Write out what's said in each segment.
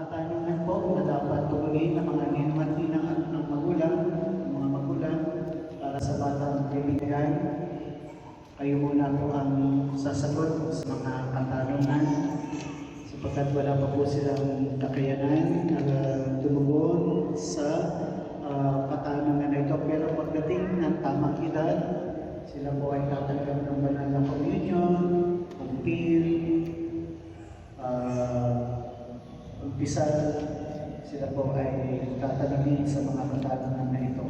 katanungan po na dapat tugunin ng mga ninumati ng magulang, mga magulang para sa batang bibigyan. Kayo muna po ang sasagot sa mga katanungan sapagkat wala pa po silang kakayanan na tumugon sa katanungan na ito. Pero pagdating ng tamang edad, sila po ay tatanggap ng banal na communion, kumpil, umpisal, sila po ay tatanungin sa mga katanungan na ito.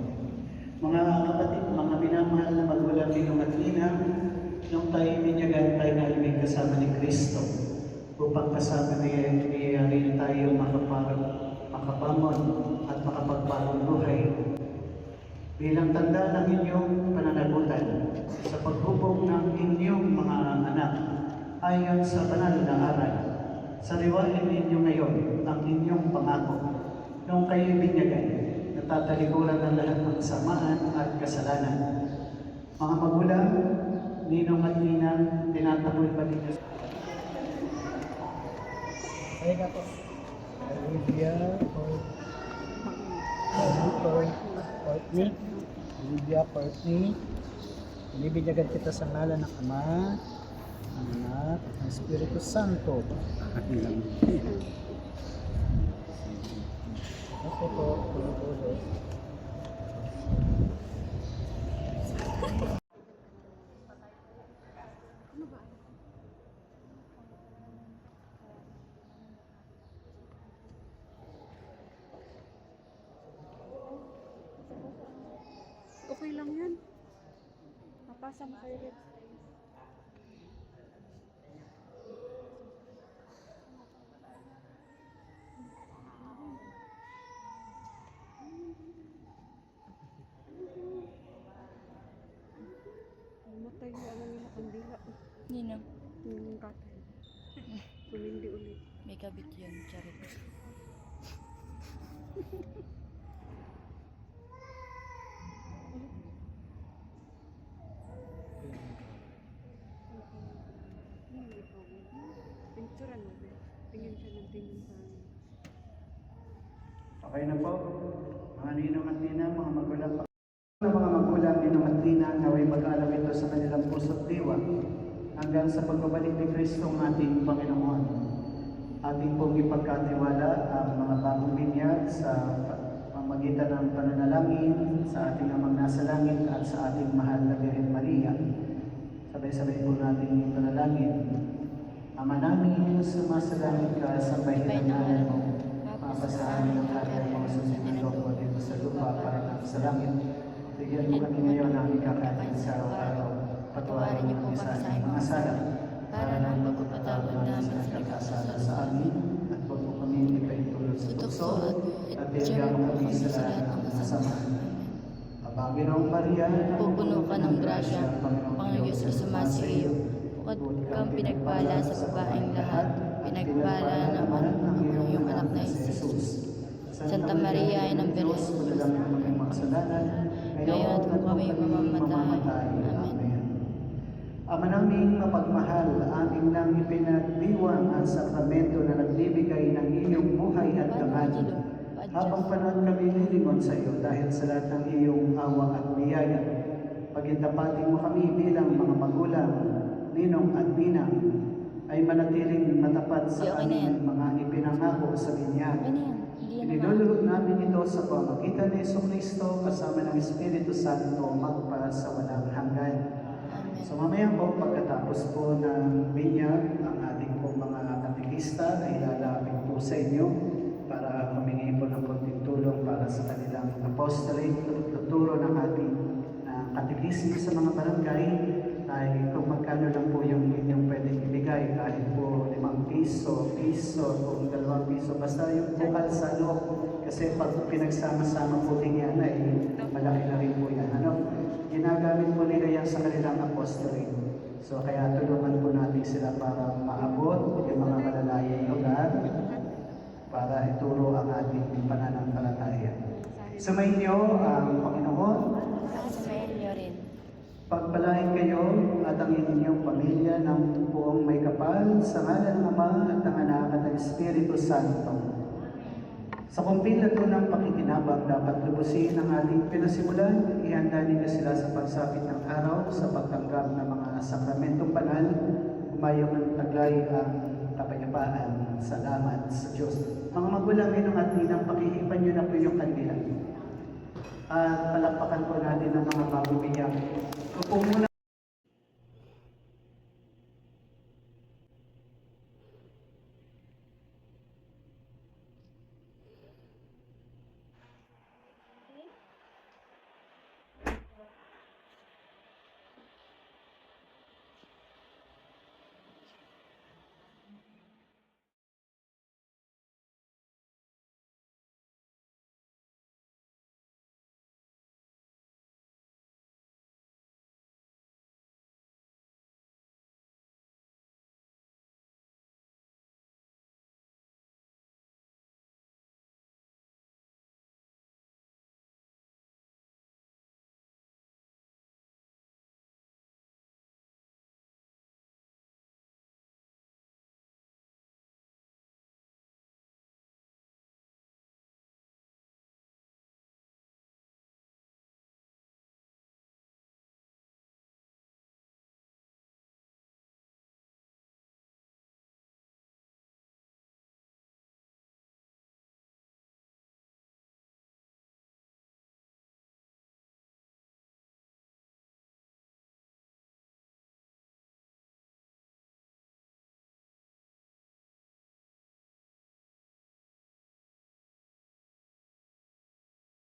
Mga kapatid, mga minamahal na magulang ninong at ninang, nung tayo binyagan tayo na ibig kasama ni Kristo, upang kasama niyayari tayo makabangon at makapagpagong buhay. Bilang tanda ng inyong pananagutan sa paghubog ng inyong mga anak ayon sa banal na aral, sariwain ninyo ngayon ang inyong pangako nung kayo binyagan na tatalikuran ng lahat ng kasamaan at kasalanan. Mga magulang, ninong at ninang, tinataboy pa ninyo. Ay na po. Olivia Courtney, binibigyan kita sa ngalan ng Ama, ng Anak, ng Espiritu Santo. Ako po, ulit. Okay lang yan. Mapasa mo kayo rin. Matay yung ano yung kandila. Nino, Yung katay. Kumindi ulit. may kabit yun, charot. Picturean mo ba? Tingin siya ng tingin sa akin. Okay na po, mga ninong at ninang, mga magulang pa. Ng mga magulang, ninong at ninang, naway mag-alab ito sa kanilang puso't diwa hanggang sa pagbabalik ni Kristo ang ating Panginoon. Ating pong ipagkatiwala ang mga bagong binyag sa pamagitan ng pananalangin sa ating Amang nasa langit at sa ating mahal na Birhen Maria. Sabay-sabay po natin panalangin. Ama namin, sumasalangit ka sa bahiran namin mo. Mapasahan ng lahat ng mga susunod mo dito sa lupa para ng sa langit. Bigyan mo kami ngayon ng ikakain sa araw-araw. Patawarin niyo po sa aming mga sala para ng pagpapatawad namin sa nagkakasala sa amin at huwag mo kami ipaintulot sa tukso at bigyan mo kami sa lahat ng masama. Panginoong Maria, Pupuno ka ng grasya, Panginoon Diyos ay sumasa iyo. Bukod kang pinagpala sa babaeng lahat, pinagpala naman ang iyong anak na Jesus. Santa Maria ay ng Diyos, ngayon at kung kami mamamatay. Amen. Ama naming mapagmahal, amin nang ipinagdiwang ang sakramento na nagbibigay ng iyong buhay at kahanin. Habang panahon kami lilingon sa iyo dahil sa lahat ng iyong awa at biyaya. Pagintapatin mo kami bilang mga magulang, ninong at ninang, ay manatiling matapat sa aming mga ipinangako sa binyag. Inilulog namin ito sa pamamagitan ni Jesucristo kasama ng Espiritu Santo magpa sa walang hanggan. So mamaya po, pagkatapos po ng binyag, ang ating po mga katekista ay lalapit po sa inyo para humingi po ng konting tulong para sa kanilang apostolate, tuturo ng ating katekismo sa mga barangay ay kung magkano lang po yung inyong pwedeng ibigay, kahit po 5 piso, kung 2 piso, basta yung bukal sa loob. Kasi pag pinagsama-sama po din yan ay malaki na rin po yan. Ginagamit po nila yan sa kanilang apostolate. So kaya tulungan po natin sila para maabot yung mga malalayong lugar para ituro ang ating pananampalataya. Sumainyo ang Panginoon. Sumainyo rin. Pagpalain kayo at ang inyong pamilya ng buong may kapal sa ngalan ng Ama at ng Anak at ng Espiritu Santo. Sa kumpila po ng pakikinabang, dapat lubusin ang ating pinasimulan. Ihanda ninyo sila sa pagsapit ng araw sa pagtanggap ng mga sakramentong banal. Umayong ng taglay ang kapayapaan. Salamat sa Diyos. Mga magulang, ninong at ninang, pakihipan nyo na po yung kandila. At palakpakan po natin ang mga bago biyak. Upo muna.